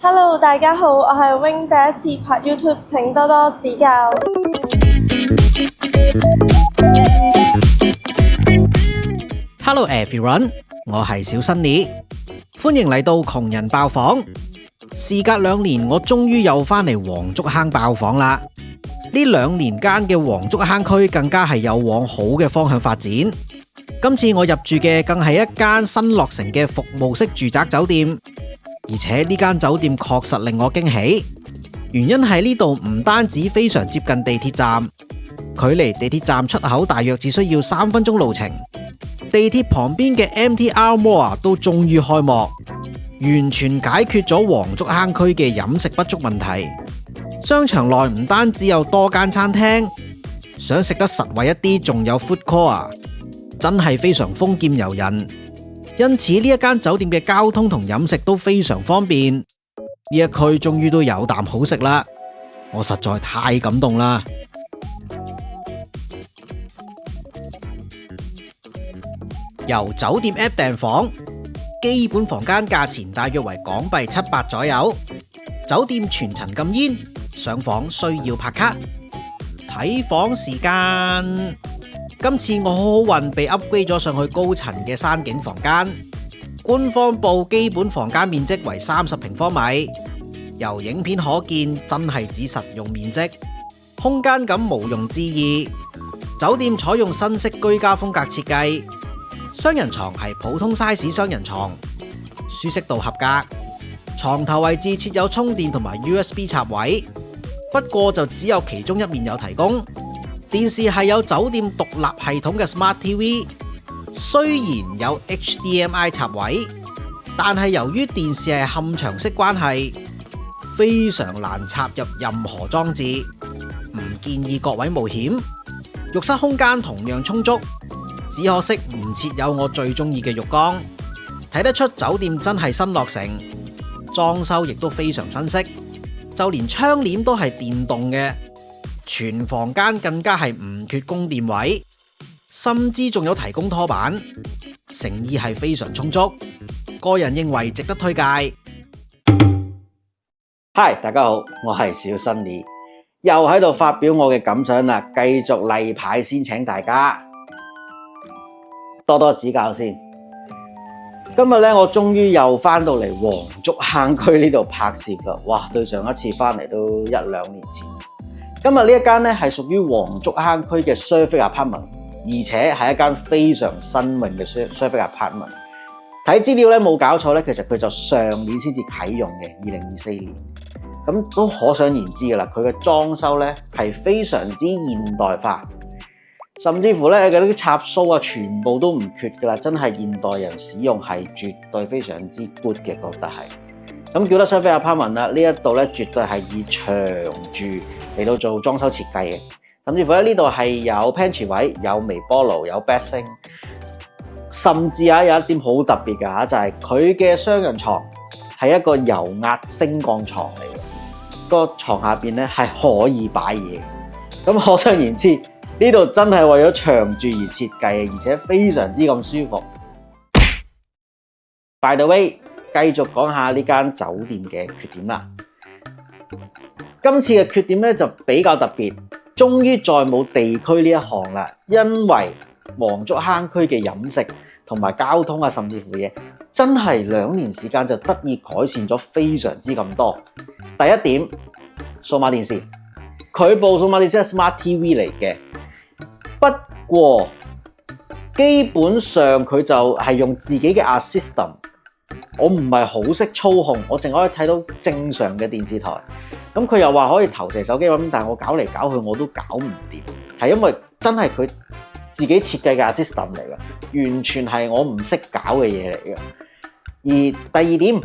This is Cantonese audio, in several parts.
Hello，大家好，我係 Wing，第一次拍 YouTube，請多多指教。Hello everyone， 我係小新李，歡迎嚟到窮人爆房。事隔2年，我終於又返嚟黃竹坑爆房啦。呢2年間嘅黃竹坑區更加係有往好嘅方向發展。今次我入住嘅更係一間新落成嘅服務式住宅酒店，而且呢間酒店確實令我驚喜。原因係呢度唔單止非常接近地鐵站，距離地鐵站出口大約只需要3分鐘路程。地鐵旁邊嘅 MTR Mall 都終於開幕，完全解決咗黃竹坑區嘅飲食不足問題。商場內唔單止有多間餐廳，想食得實惠一啲，仲有 food court，真係非常豐儉由人。因此呢一間酒店嘅交通同飲食都非常方便。呢一區終於都有啖好食啦，我實在太感動啦！由酒店 App 訂房，基本房間價錢大約為港幣700左右。酒店全層禁煙，上房需要拍卡。睇房時間，今次我好運被 upgrade 咗上去高層嘅山景房間。官方報基本房間面積為30平方米，由影片可見真係指實用面積，空間感毋庸置疑。酒店採用新式居家風格設計。雙人床係普通 size 雙人床，舒適度合格。床頭位置設有充電同埋 USB 插位，不過就只有其中一面有提供。電視係有酒店獨立系統嘅 Smart TV， 雖然有 HDMI 插位，但係由於電視係嵌牆式關係，非常難插入任何裝置，唔建議各位冒險。浴室空間同樣充足。只可惜唔設有我最中意嘅浴缸，睇得出酒店真係新落成，裝修亦都非常新式，就連窗簾都係電動嘅，全房間更加係唔缺供電位，甚至仲有提供拖板，誠意係非常充足，個人認為值得推介。Hi， 大家好，我係小新李，又喺度發表我嘅感想啦，繼續例牌先請大家多多指教先。今日咧，我終於又翻到嚟黃竹坑區呢度拍攝啦。哇，對上一次翻嚟都1-2年前。今日呢一間咧係屬於黃竹坑區嘅 service apartment， 而且係一間非常新穎嘅 service apartment。睇資料咧冇搞錯咧，其實佢就上年先至啟用嘅，2024年。咁都可想而知噶啦，佢嘅裝修咧係非常之現代化。甚至乎咧，嗰啲插蘇啊，全部都唔缺噶啦，真係現代人使用係絕對非常之 good 嘅，覺得係。咁叫得 service apartment 啦，呢一度咧絕對係以長住嚟到做裝修設計嘅。甚至乎咧呢度係有 pantry 位，有微波爐，有 bathroom， 甚至有一點好特別嘅嚇，就係佢嘅雙人床係一個油壓升降床嚟嘅，個床下邊咧係可以擺嘢。咁可想而知。呢度真係為咗長住而設計嘅，而且非常之咁舒服。By the way， 繼續講下呢間酒店嘅缺點啦。今次嘅缺點咧就比較特別，終於再冇地區呢一行啦。因為黃竹坑區嘅飲食同埋交通啊，甚至乎嘢，真係2年時間就得以改善咗非常之咁多。第一點，數碼電視，佢部數碼電視係 Smart TV 嚟嘅。不過基本上佢就係用自己嘅 assistant， 我唔係好識操控，我淨可以睇到正常嘅電視台。咁佢又話可以投射手機咁，但係我搞嚟搞去我都搞唔掂，係因為真係佢自己設計嘅 assistant 嚟嘅，完全係我唔識搞嘅嘢嚟嘅。而第二點，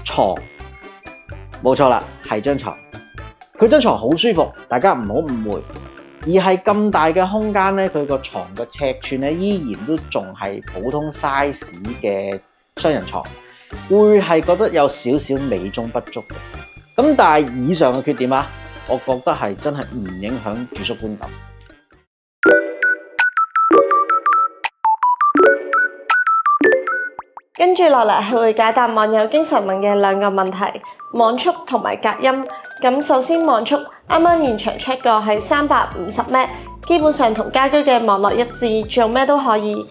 床，冇錯啦，係張床，佢張床好舒服，大家唔好誤會。而係咁大嘅空間咧，佢個床嘅尺寸咧依然都仲係普通 size 嘅雙人床，會係覺得有少少美中不足嘅。咁但係以上嘅缺點啊，我覺得係真係唔影響住宿觀感。跟住落嚟係會解答網友經常問嘅兩個問題：網速同埋隔音。咁首先網速，啱啱現場 check 過係350 Mbps，基本上同家居嘅網絡一致，做咩都可以。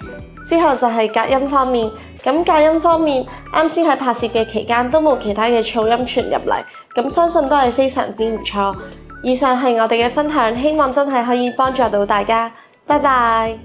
之後就係隔音方面，咁隔音方面，啱先喺拍攝嘅期間都冇其他嘅噪音傳入嚟，咁相信都係非常之唔錯。以上係我哋嘅分享，希望真係可以幫助到大家。拜拜。